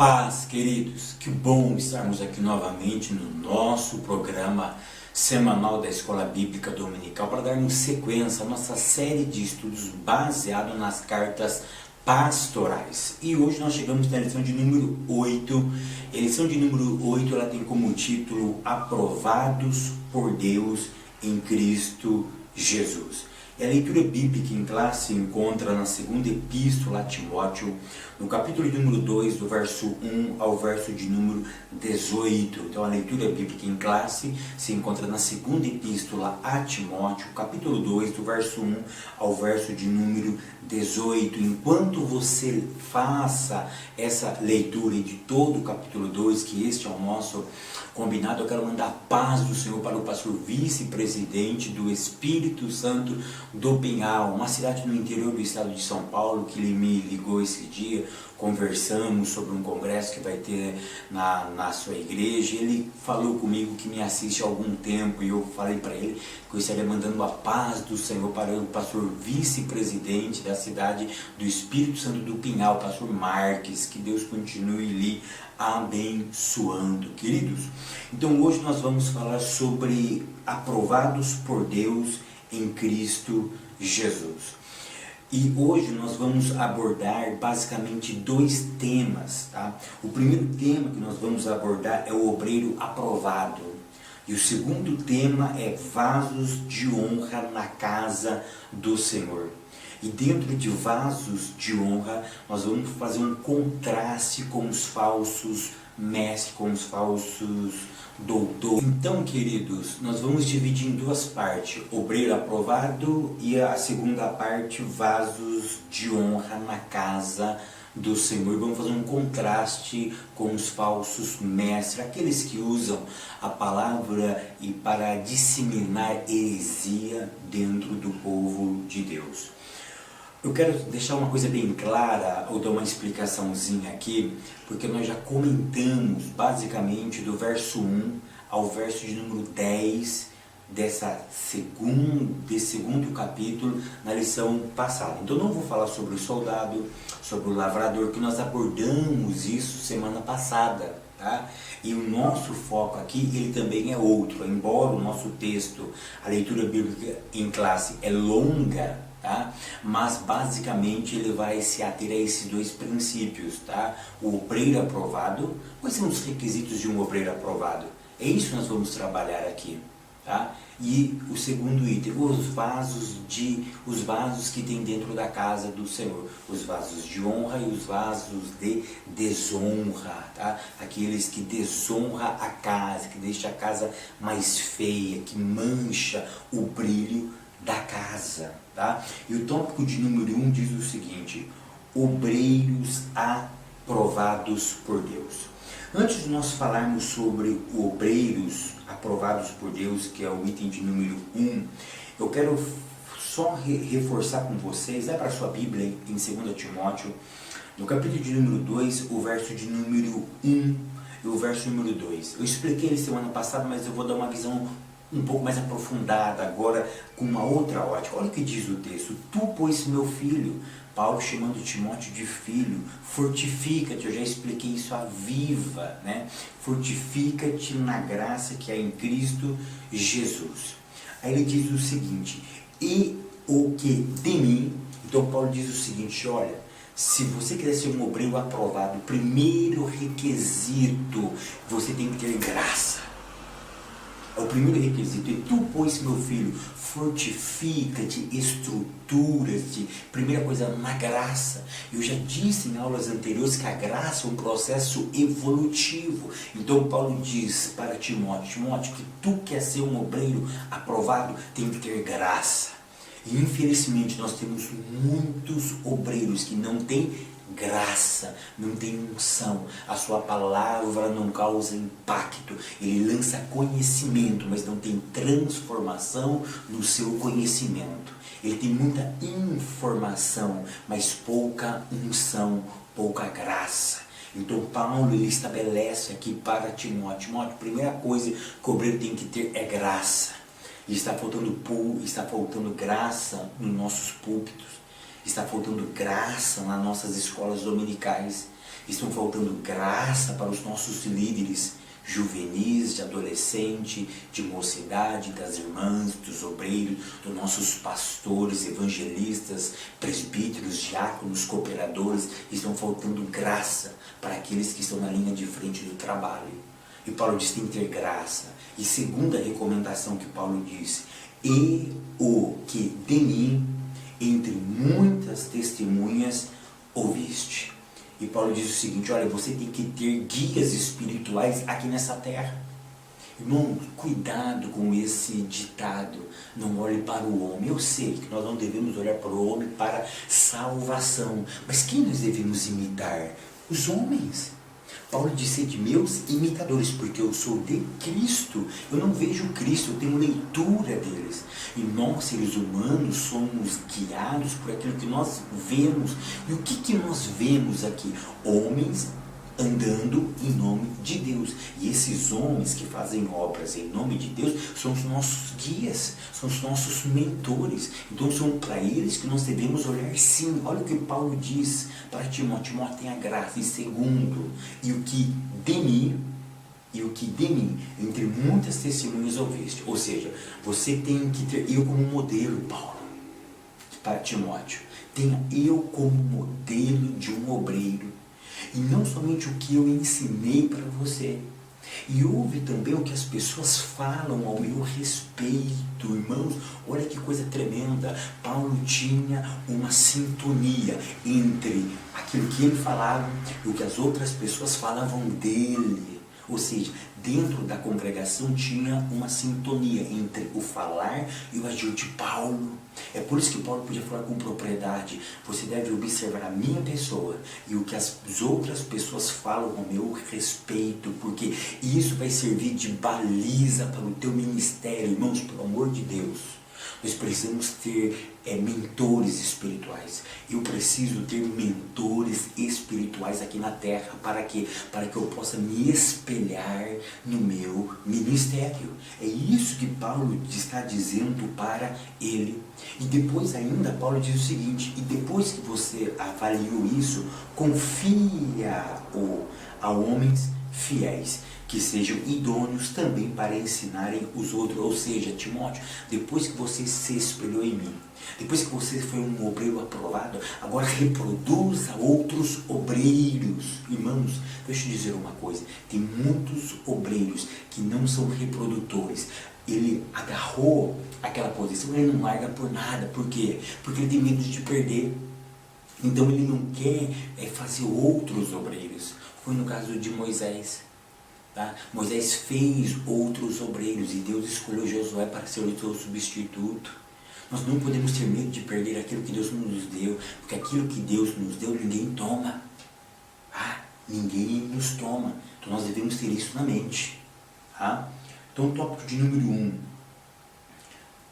paz, queridos, que bom estarmos aqui novamente no nosso programa semanal da Escola Bíblica Dominical para darmos sequência à nossa série de estudos baseado nas cartas pastorais. E hoje nós chegamos na lição de número 8. A lição de número 8 ela tem como título Aprovados por Deus em Cristo Jesus. E a leitura bíblica em classe se encontra na segunda epístola a Timóteo, no capítulo de número 2, do verso 1 ao verso de número 18. Então a leitura bíblica em classe se encontra na segunda epístola a Timóteo, capítulo 2, do verso 1 ao verso de número 18. Enquanto você faça essa leitura de todo o capítulo 2, que este é o nosso combinado, eu quero mandar a paz do Senhor para o pastor vice-presidente do Espírito Santo do Pinhal, uma cidade no interior do estado de São Paulo, que ele me ligou esse dia. Conversamos sobre um congresso que vai ter na sua igreja. Ele falou comigo que me assiste há algum tempo e eu falei para ele que eu estaria mandando a paz do Senhor para o pastor vice-presidente da cidade do Espírito Santo do Pinhal, pastor Marques. Que Deus continue lhe abençoando, queridos. Então hoje nós vamos falar sobre aprovados por Deus em Cristo Jesus. E hoje nós vamos abordar basicamente dois temas, tá? O primeiro tema que nós vamos abordar é o obreiro aprovado. E o segundo tema é vasos de honra na casa do Senhor. E dentro de vasos de honra, nós vamos fazer um contraste com os falsos mestres, com os falsos doutores. Então, queridos, nós vamos dividir em duas partes: obreiro aprovado e a segunda parte, vasos de honra na casa do Senhor. Vamos fazer um contraste com os falsos mestres, aqueles que usam a palavra e para disseminar heresia dentro do povo de Deus. Eu quero deixar uma coisa bem clara, ou dar uma explicaçãozinha aqui, porque nós já comentamos basicamente do verso 1 ao verso de número 10 desse segundo capítulo na lição passada. Então não vou falar sobre o soldado, sobre o lavrador, que nós abordamos isso semana passada, tá? E o nosso foco aqui, ele também é outro, embora o nosso texto, a leitura bíblica em classe é longa, tá? Mas basicamente ele vai se ater a esses dois princípios, tá? O obreiro aprovado. Quais são os requisitos de um obreiro aprovado? É isso que nós vamos trabalhar aqui, tá? E o segundo item, os vasos que tem dentro da casa do Senhor, os vasos de honra e os vasos de desonra, tá? Aqueles que desonra a casa, que deixa a casa mais feia, que mancha o brilho da casa, tá? E o tópico de número 1 diz o seguinte: obreiros aprovados por Deus. Antes de nós falarmos sobre obreiros aprovados por Deus, que é o item de número 1, eu quero só reforçar com vocês, para a sua Bíblia em 2 Timóteo, no capítulo de número 2, o verso de número 1 e o verso número 2. Eu expliquei ele semana passada, mas eu vou dar uma visão um pouco mais aprofundada agora, com uma outra ótica. Olha o que diz o texto: tu, pois, meu filho, Paulo chamando Timóteo de filho, fortifica-te. Eu já expliquei isso à viva, né? Fortifica-te na graça que há em Cristo Jesus. Aí ele diz o seguinte: e o que de mim. Então Paulo diz o seguinte: olha, se você quiser ser um obreiro aprovado, o primeiro requisito, você tem que ter graça. É o primeiro requisito. E tu, pois, meu filho, fortifica-te, estrutura-te. Primeira coisa, na graça. Eu já disse em aulas anteriores que a graça é um processo evolutivo. Então Paulo diz para Timóteo: Timóteo, que tu quer ser um obreiro aprovado, tem que ter graça. E infelizmente nós temos muitos obreiros que não têm graça, não tem unção, a sua palavra não causa impacto, ele lança conhecimento, mas não tem transformação no seu conhecimento. Ele tem muita informação, mas pouca unção, pouca graça. Então Paulo ele estabelece aqui para Timóteo: Timóteo, a primeira coisa que o obreiro tem que ter é graça. E está faltando graça nos nossos púlpitos. Está faltando graça nas nossas escolas dominicais. Estão faltando graça para os nossos líderes juvenis, de adolescente, de mocidade, das irmãs, dos obreiros, dos nossos pastores, evangelistas, presbíteros, diáconos, cooperadores. Estão faltando graça para aqueles que estão na linha de frente do trabalho. E Paulo diz que tem que ter graça. E segunda recomendação que Paulo diz: e o que de mim, entre muitas testemunhas, ouviste. E Paulo diz o seguinte: olha, você tem que ter guias espirituais aqui nessa terra. Irmão, cuidado com esse ditado: não olhe para o homem. Eu sei que nós não devemos olhar para o homem para salvação, mas quem nós devemos imitar? Os homens. Paulo disse de meus imitadores, porque eu sou de Cristo. Eu não vejo Cristo, eu tenho leitura deles. E nós, seres humanos, somos guiados por aquilo que nós vemos. E o que nós vemos aqui? Homens andando em nome de Deus. E esses homens que fazem obras em nome de Deus são os nossos guias, são os nossos mentores. Então são para eles que nós devemos olhar sim. Olha o que Paulo diz para Timóteo: Timóteo, tenha graça. E segundo, e o que de mim, entre muitas testemunhas ouviste. Ou seja, você tem que ter eu como modelo, Paulo, para Timóteo. Tenha eu como modelo de um obreiro. E não somente o que eu ensinei para você. E ouve também o que as pessoas falam ao meu respeito, irmãos. Olha que coisa tremenda. Paulo tinha uma sintonia entre aquilo que ele falava e o que as outras pessoas falavam dele. Ou seja, dentro da congregação tinha uma sintonia entre o falar e o agir de Paulo. É por isso que Paulo podia falar com propriedade: você deve observar a minha pessoa e o que as outras pessoas falam ao meu respeito, porque isso vai servir de baliza para o teu ministério. Irmãos, pelo amor de Deus, nós precisamos ter mentores espirituais. Eu preciso ter mentores espirituais aqui na terra. Para quê? Para que eu possa me espelhar no meu ministério. É isso que Paulo está dizendo para ele. E depois ainda, Paulo diz o seguinte: e depois que você avaliou isso, confia a homens fiéis, que sejam idôneos também para ensinarem os outros. Ou seja, Timóteo, depois que você se espelhou em mim, depois que você foi um obreiro aprovado, agora reproduza outros obreiros. Irmãos, deixa eu dizer uma coisa: tem muitos obreiros que não são reprodutores. Ele agarrou aquela posição, ele não larga por nada. Por quê? Porque ele tem medo de perder. Então ele não quer fazer outros obreiros. Foi no caso de Moisés. Tá? Moisés fez outros obreiros e Deus escolheu Josué para ser o seu substituto. Nós não podemos ter medo de perder aquilo que Deus nos deu, porque aquilo que Deus nos deu ninguém toma. Ninguém nos toma. Então nós devemos ter isso na mente. Tá? Então o tópico de número 1: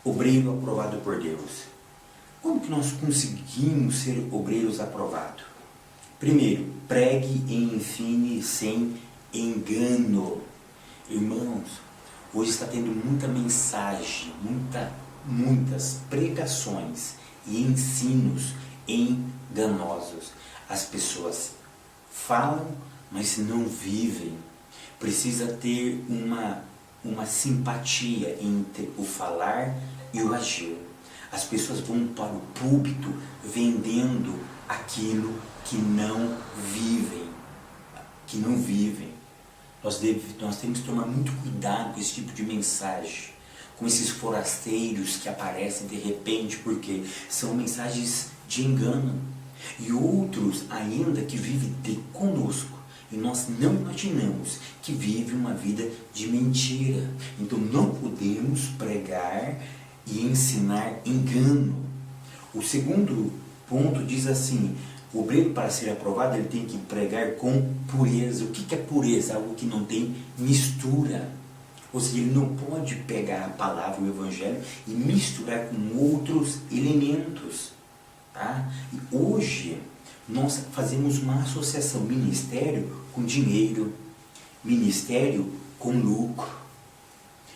obreiro aprovado por Deus. Como que nós conseguimos ser obreiros aprovados? Primeiro, pregue e ensine sem engano. Irmãos, hoje está tendo muita mensagem, muitas pregações e ensinos enganosos. As pessoas falam, mas não vivem. Precisa ter uma simpatia entre o falar e o agir. As pessoas vão para o púlpito vendendo aquilo que não vivem. Nós temos que tomar muito cuidado com esse tipo de mensagem, com esses forasteiros que aparecem de repente, porque são mensagens de engano. E outros ainda que vivem conosco, e nós não imaginamos que vivem uma vida de mentira. Então não podemos pregar e ensinar engano. O segundo ponto diz assim: o obreiro, para ser aprovado, ele tem que pregar com pureza. O que é pureza? Algo que não tem mistura. Ou seja, ele não pode pegar a palavra, o evangelho, e misturar com outros elementos. Tá? E hoje nós fazemos uma associação: ministério com dinheiro, ministério com lucro.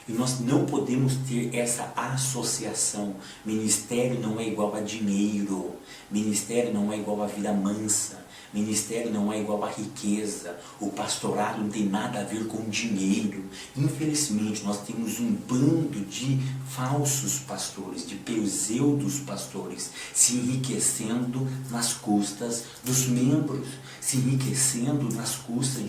E nós não podemos ter essa associação. Ministério não é igual a dinheiro. Ministério não é igual a vida mansa. Ministério não é igual a riqueza. O pastorado não tem nada a ver com dinheiro. Infelizmente, nós temos um bando de falsos pastores, de pseudos pastores, se enriquecendo nas custas dos membros, se enriquecendo nas custas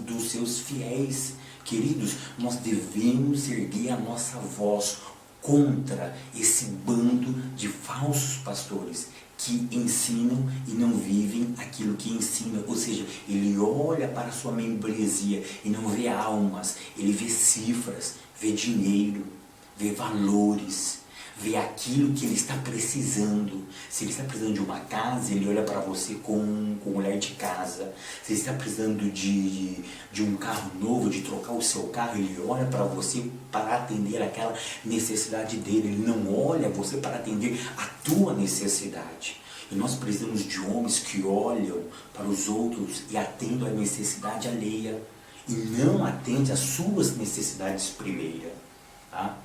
dos seus fiéis. Queridos, nós devemos erguer a nossa voz contra esse bando de falsos pastores que ensinam e não vivem aquilo que ensinam. Ou seja, ele olha para a sua membresia e não vê almas, ele vê cifras, vê dinheiro, vê valores, vê aquilo que ele está precisando. Se ele está precisando de uma casa, ele olha para você com um olhar de casa. Se ele está precisando de um carro novo, de trocar o seu carro, ele olha para você para atender aquela necessidade dele. Ele não olha você para atender a tua necessidade. E nós precisamos de homens que olham para os outros e atendem a necessidade alheia e não atendem às suas necessidades primeiro. Tá?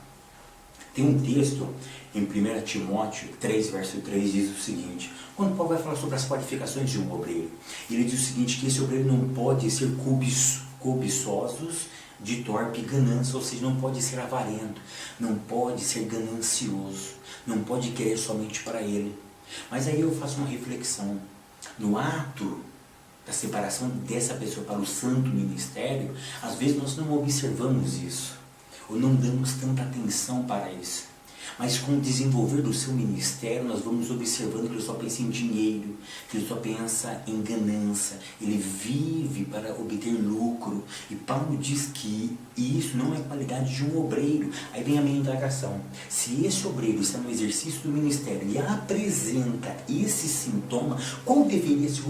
Tem um texto em 1 Timóteo 3, verso 3, diz o seguinte, quando Paulo vai falar sobre as qualificações de um obreiro, ele diz o seguinte, que esse obreiro não pode ser cobiçosos de torpe ganância, ou seja, não pode ser avarento, não pode ser ganancioso, não pode querer somente para ele. Mas aí eu faço uma reflexão, no ato da separação dessa pessoa para o santo ministério, às vezes nós não observamos isso, ou não damos tanta atenção para isso. Mas com o desenvolver do seu ministério, nós vamos observando que ele só pensa em dinheiro, que ele só pensa em ganância, ele vive para obter lucro. E Paulo diz que isso não é qualidade de um obreiro. Aí vem a minha indagação. Se esse obreiro está no exercício do ministério e apresenta esse sintoma, qual deveria ser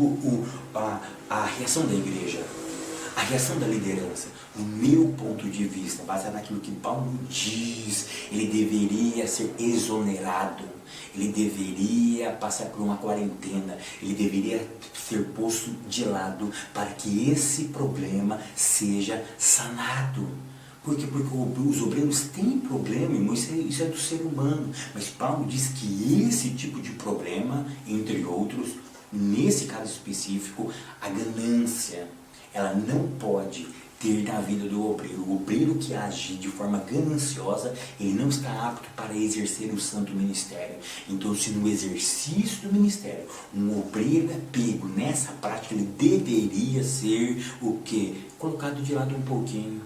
a reação da igreja? A reação da liderança? No meu ponto de vista, baseado naquilo que Paulo diz, ele deveria ser exonerado, ele deveria passar por uma quarentena, ele deveria ser posto de lado para que esse problema seja sanado. Por quê? Porque os obreiros têm problema, irmão, isso é do ser humano. Mas Paulo diz que esse tipo de problema, entre outros, nesse caso específico, a ganância, ela não pode ter na vida do obreiro. O obreiro que age de forma gananciosa, ele não está apto para exercer o santo ministério. Então, se no exercício do ministério, um obreiro é pego nessa prática, ele deveria ser o quê? Colocado de lado um pouquinho.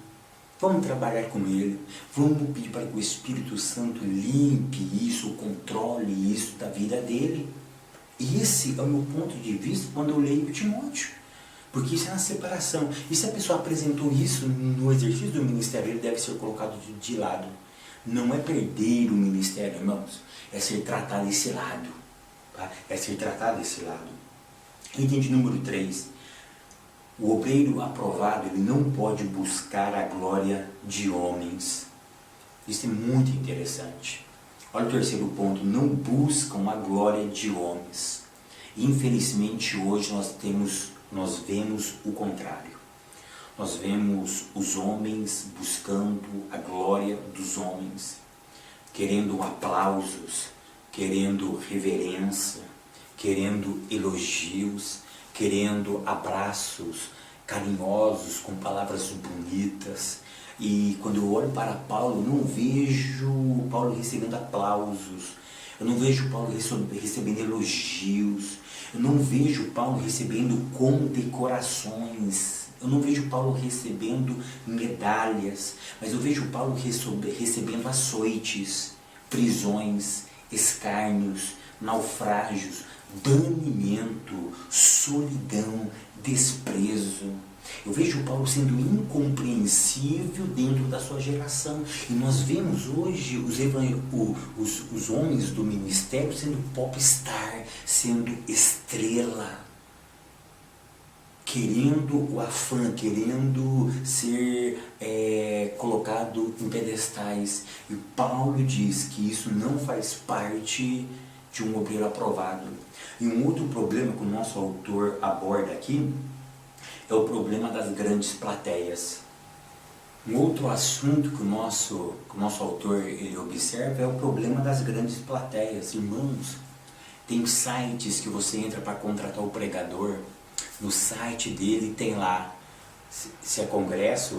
Vamos trabalhar com ele, vamos pedir para que o Espírito Santo limpe isso, controle isso da vida dele. Esse é o meu ponto de vista quando eu leio Timóteo. Porque isso é uma separação. E se a pessoa apresentou isso no exercício do ministério, ele deve ser colocado de lado. Não é perder o ministério, irmãos. É ser tratado desse lado. Tá? É ser tratado desse lado. Item de número 3. O obreiro aprovado, ele não pode buscar a glória de homens. Isso é muito interessante. Olha o terceiro ponto. Não buscam a glória de homens. Infelizmente, hoje nós vemos o contrário. Nós vemos os homens buscando a glória dos homens, querendo aplausos, querendo reverência, querendo elogios, querendo abraços carinhosos, com palavras bonitas. E quando eu olho para Paulo, eu não vejo Paulo recebendo aplausos, eu não vejo Paulo recebendo elogios, eu não vejo Paulo recebendo condecorações, eu não vejo Paulo recebendo medalhas, mas eu vejo Paulo recebendo açoites, prisões, escárnios, naufrágios, banimento, solidão, desprezo. Eu vejo Paulo sendo incompreensível dentro da sua geração. E nós vemos hoje os homens do ministério sendo popstar, sendo estrela, querendo o afã, querendo ser colocado em pedestais. E Paulo diz que isso não faz parte de um obreiro aprovado. E um outro problema que o nosso autor aborda aqui é o problema das grandes plateias. Um outro assunto que o nosso autor ele observa é o problema das grandes plateias. Irmãos, tem sites que você entra para contratar o pregador, no site dele tem lá se é congresso,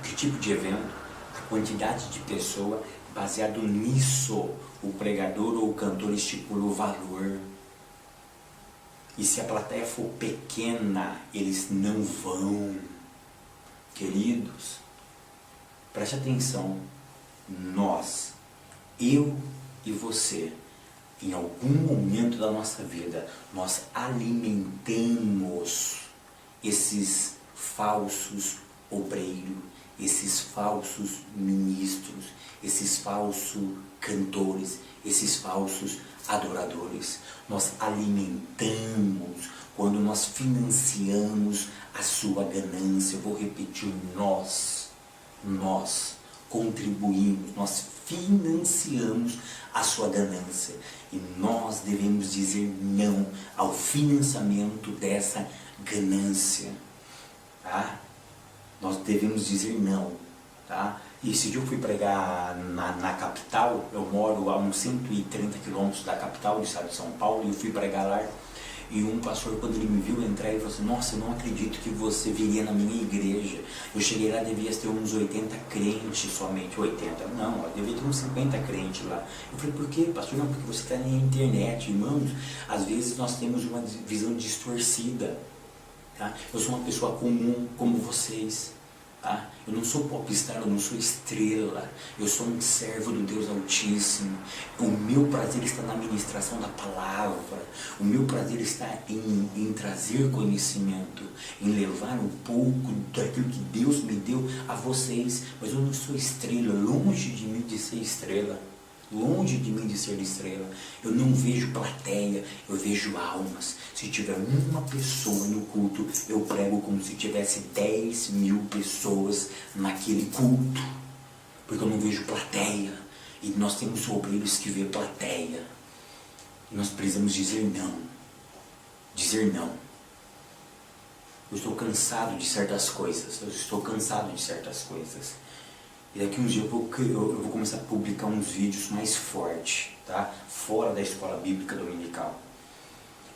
que tipo de evento, a quantidade de pessoa, baseado nisso, o pregador ou o cantor estipula o valor. E se a plateia for pequena, eles não vão. Queridos, preste atenção, nós, eu e você, em algum momento da nossa vida, nós alimentamos esses falsos obreiros, esses falsos ministros, esses falsos cantores, esses falsos adoradores. Nós alimentamos quando nós financiamos a sua ganância. Eu vou repetir, nós contribuímos, nós financiamos a sua ganância. E nós devemos dizer não ao financiamento dessa ganância. Tá? Nós devemos dizer não. Tá? E esse dia eu fui pregar na capital, eu moro a uns 130 quilômetros da capital do estado de São Paulo, e eu fui pregar lá. E um pastor, quando ele me viu entrar, ele falou assim: nossa, eu não acredito que você viria na minha igreja. Eu cheguei lá, devia ter uns 80 crentes somente. 80? Não, devia ter uns 50 crentes lá. Eu falei: por quê, pastor? Não, porque você está na internet. Irmãos, às vezes nós temos uma visão distorcida. Tá? Eu sou uma pessoa comum como vocês. Tá? Eu não sou popstar, eu não sou estrela, eu sou um servo do Deus Altíssimo. O meu prazer está na ministração da palavra, o meu prazer está em trazer conhecimento, em levar um pouco daquilo que Deus me deu a vocês. Mas eu não sou estrela, longe de mim de ser estrela, longe de mim de ser estrela. Eu não vejo plateia, eu vejo almas. Se tiver uma pessoa no culto, eu prego como se tivesse 10 mil pessoas naquele culto, porque eu não vejo plateia. E nós temos obreiros que vê plateia, e nós precisamos dizer não. Dizer não. Eu estou cansado de certas coisas, E daqui uns dias eu vou começar a publicar uns vídeos mais fortes, tá? Fora da escola bíblica dominical.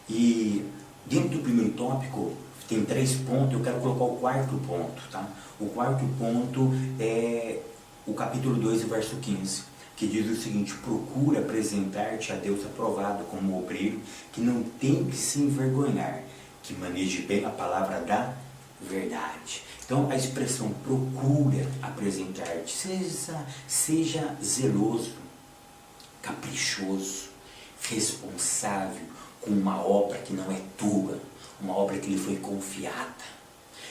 E dentro do primeiro tópico, tem 3 pontos, eu quero colocar o 4º ponto, tá? O 4º ponto é o capítulo 2, verso 15, que diz o seguinte: procura apresentar-te a Deus aprovado como obreiro, que não tem que se envergonhar, que maneje bem a palavra da verdade. Então a expressão procura apresentar-te, seja zeloso, caprichoso, responsável com uma obra que não é tua, uma obra que lhe foi confiada.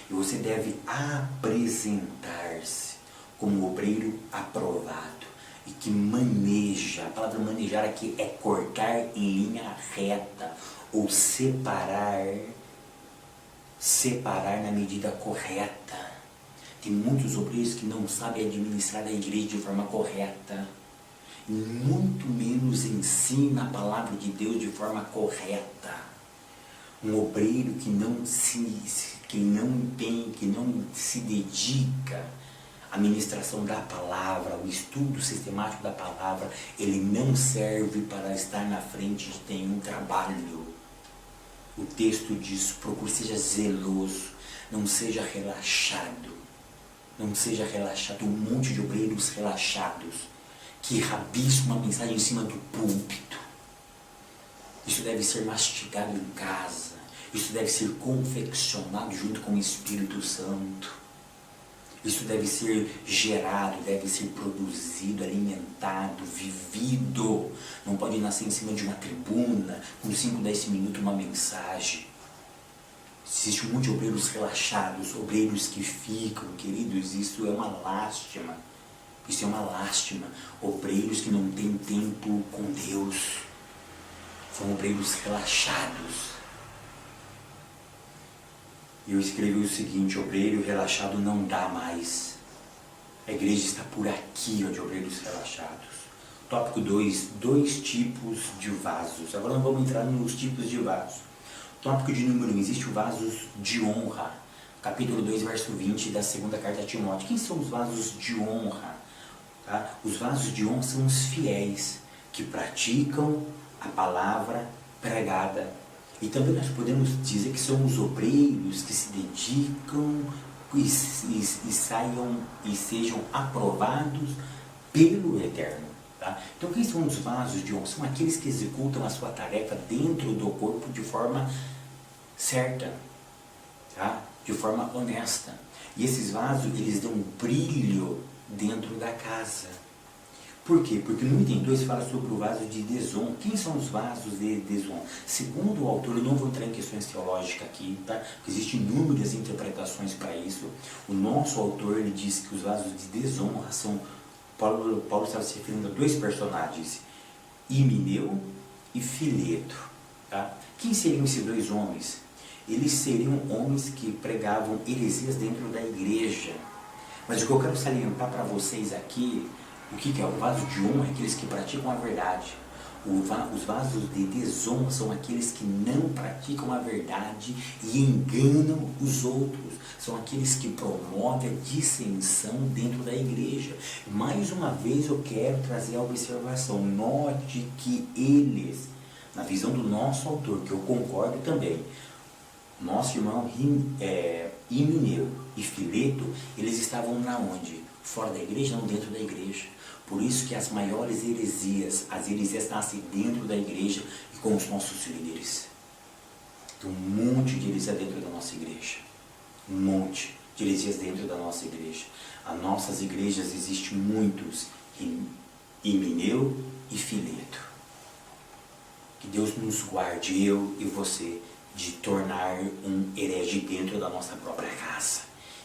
E você deve apresentar-se como obreiro aprovado e que maneja. A palavra manejar aqui é cortar em linha reta ou separar na medida correta. Tem muitos obreiros que não sabem administrar a igreja de forma correta, e muito menos ensina a palavra de Deus de forma correta. Um obreiro que não se dedica à ministração da palavra, ao estudo sistemático da palavra, ele não serve para estar na frente de nenhum trabalho. O texto diz: procure, seja zeloso, não seja relaxado. Não seja relaxado. Um monte de obreiros relaxados que rabiscam uma mensagem em cima do púlpito. Isso deve ser mastigado em casa. Isso deve ser confeccionado junto com o Espírito Santo. Isso deve ser gerado, deve ser produzido, alimentado, vivido. Não pode nascer em cima de uma tribuna, com 5, 10 minutos, uma mensagem. Existe um monte de obreiros relaxados, obreiros que ficam, queridos, isso é uma lástima. Isso é uma lástima. Obreiros que não têm tempo com Deus. São obreiros relaxados. E eu escrevi o seguinte: obreiro relaxado não dá mais. A igreja está por aqui, ó, de obreiros relaxados. Tópico 2, 2 tipos de vasos. Agora nós vamos entrar nos tipos de vasos. Tópico de número 1, existe o vaso de honra. capítulo 2, verso 20 da segunda carta a Timóteo. Quem são os vasos de honra? Tá? Os vasos de honra são os fiéis, que praticam a palavra pregada. E também nós podemos dizer que são os obreiros que se dedicam e sejam aprovados pelo Eterno. Tá? Então, quem são os vasos de honra? São aqueles que executam a sua tarefa dentro do corpo de forma certa, tá? De forma honesta. E esses vasos, eles dão um brilho dentro da casa. Por quê? Porque no item 2 fala sobre o vaso de desonra. Quem são os vasos de desonra? Segundo o autor, eu não vou entrar em questões teológicas aqui, tá? Porque existem inúmeras interpretações para isso. O nosso autor, ele diz que os vasos de desonra são... Paulo estava se referindo a dois personagens, Himeneu e Fileto. Tá? Quem seriam esses dois homens? Eles seriam homens que pregavam heresias dentro da igreja. Mas o que eu quero salientar para vocês aqui, o que é o vaso de honra? É aqueles que praticam a verdade. Os vasos de desonra são aqueles que não praticam a verdade e enganam os outros. São aqueles que promovem a dissensão dentro da igreja. Mais uma vez eu quero trazer a observação. Note que eles, na visão do nosso autor, que eu concordo também, nosso irmão Himeneu e Fileto, eles estavam na onde? Fora da igreja, não dentro da igreja. Por isso que as maiores heresias, as heresias nascem dentro da igreja e com os nossos líderes. Tem um monte de heresias dentro da nossa igreja. Um monte de heresias dentro da nossa igreja. As nossas igrejas existem muitos, Himeneu e Fileto. Que Deus nos guarde, eu e você, de tornar um herege dentro da nossa própria casa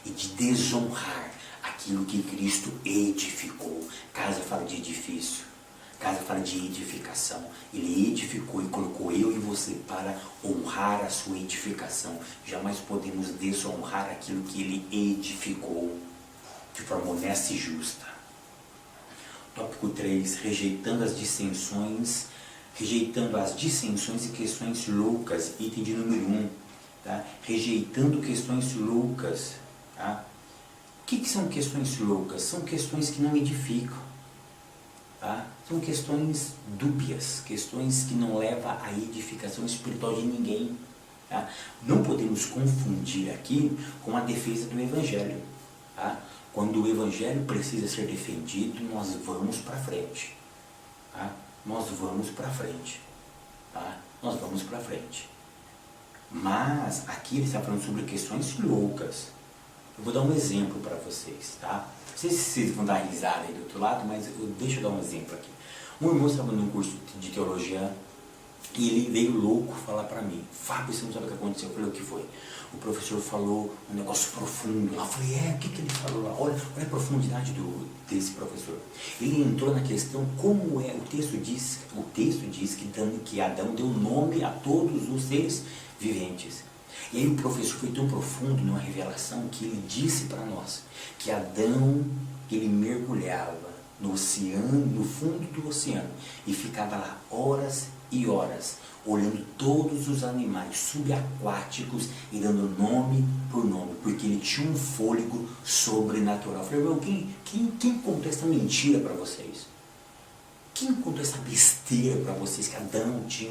e de desonrar aquilo que Cristo edificou. Casa fala de edifício, casa fala de edificação. Ele edificou e colocou eu e você para honrar a sua edificação. Jamais podemos desonrar aquilo que ele edificou de forma honesta e justa. Tópico 3, rejeitando as dissensões e questões loucas, item de número 1, tá? Rejeitando questões loucas, tá? O que são questões loucas? São questões que não edificam, tá? São questões dúbias, questões que não levam à edificação espiritual de ninguém, tá? Não podemos confundir aqui com a defesa do Evangelho, tá? Quando o Evangelho precisa ser defendido, nós vamos para frente, tá? Nós vamos para frente, tá? Nós vamos para frente. Mas aqui ele está falando sobre questões loucas. Eu vou dar um exemplo para vocês, tá? Não sei se vocês vão dar risada aí do outro lado, mas deixa eu dar um exemplo aqui. Um irmão estava num curso de teologia e ele veio louco falar para mim: Fábio, você não sabe o que aconteceu? Eu falei: o que foi? O professor falou um negócio profundo. Eu falei: o que ele falou lá? Olha a profundidade desse professor. Ele entrou na questão como é, o texto diz que Adão deu nome a todos os seres viventes. E aí o professor foi tão profundo numa revelação que ele disse para nós que Adão, ele mergulhava no oceano, no fundo do oceano, e ficava lá horas e horas, olhando todos os animais subaquáticos e dando nome por nome, porque ele tinha um fôlego sobrenatural. Eu falei: irmão, quem contou essa mentira para vocês? Quem contou essa besteira para vocês que Adão tinha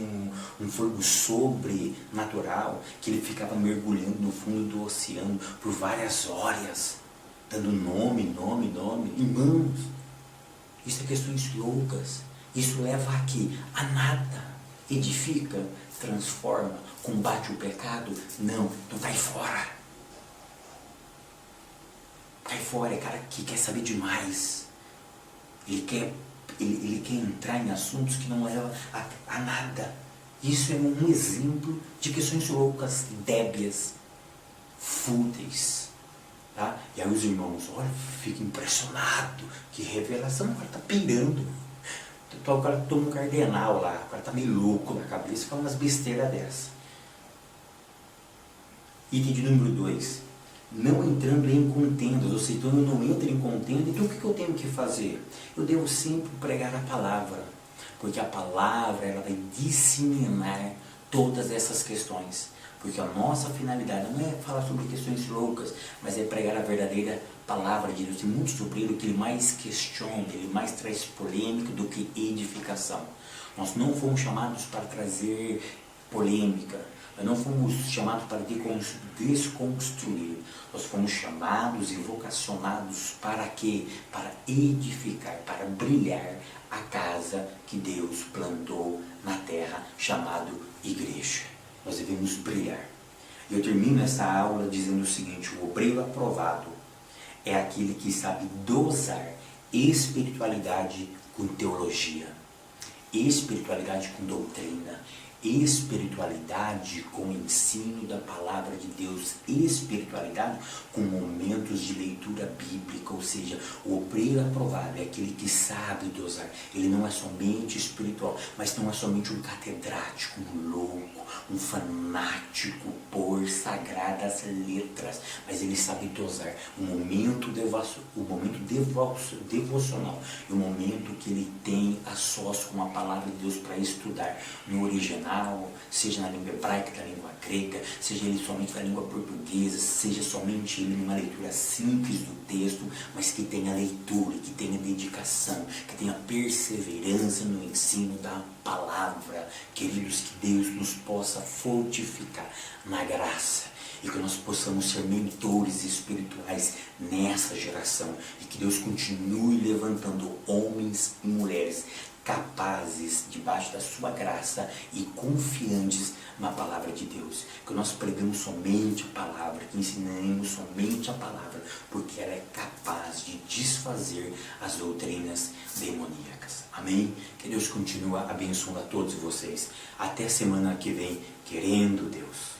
um fôlego sobrenatural, que ele ficava mergulhando no fundo do oceano por várias horas, dando nome? Irmãos, isso é questões loucas. Isso leva aqui a nada. Edifica, transforma, combate o pecado? Não, então cai fora. Cai fora, é cara que quer saber demais. Ele quer entrar em assuntos que não levam a nada. Isso é um exemplo de questões loucas, débias, fúteis. Tá? E aí os irmãos, olha, ficam impressionados. Que revelação, o cara está pirando. O cara toma um cardenal lá, o cara está meio louco na cabeça, fala umas besteiras dessa. Item de número 2. Não entrando em contendas, ou seja, então eu não entro em contenda, então o que eu tenho que fazer? Eu devo sempre pregar a palavra, porque a palavra ela vai disseminar todas essas questões. porque a nossa finalidade não é falar sobre questões loucas, mas é pregar a verdadeira palavra de Deus. E muitos obreiros que ele mais questiona, ele mais traz polêmica do que edificação. Nós não fomos chamados para trazer polêmica, nós não fomos chamados para desconstruir, nós fomos chamados e vocacionados para quê? Para edificar, para brilhar a casa que Deus plantou na terra, chamado igreja. Nós devemos brilhar. Eu termino essa aula dizendo o seguinte: o obreiro aprovado é aquele que sabe dosar espiritualidade com teologia, espiritualidade com doutrina, espiritualidade com ensino da palavra de Deus, espiritualidade com momentos de leitura bíblica. Ou seja, o obreiro aprovado é aquele que sabe dosar. Ele não é somente espiritual, mas não é somente um catedrático, um louco, um fanático por sagradas letras, mas ele sabe dosar o momento devocional e o momento que ele tem a sós com a palavra de Deus para estudar no original, seja na língua hebraica, na língua grega, seja ele somente na língua portuguesa, seja somente ele numa leitura simples do texto, mas que tenha leitura, que tenha dedicação, que tenha perseverança no ensino da palavra. Queridos, que Deus nos possa fortificar na graça e que nós possamos ser mentores espirituais nessa geração e que Deus continue levantando homens e mulheres capazes, debaixo da sua graça e confiantes na palavra de Deus. Que nós pregamos somente a palavra, que ensinemos somente a palavra, porque ela é capaz de desfazer as doutrinas demoníacas. Amém? Que Deus continue abençoando a todos vocês. Até semana que vem, querendo Deus.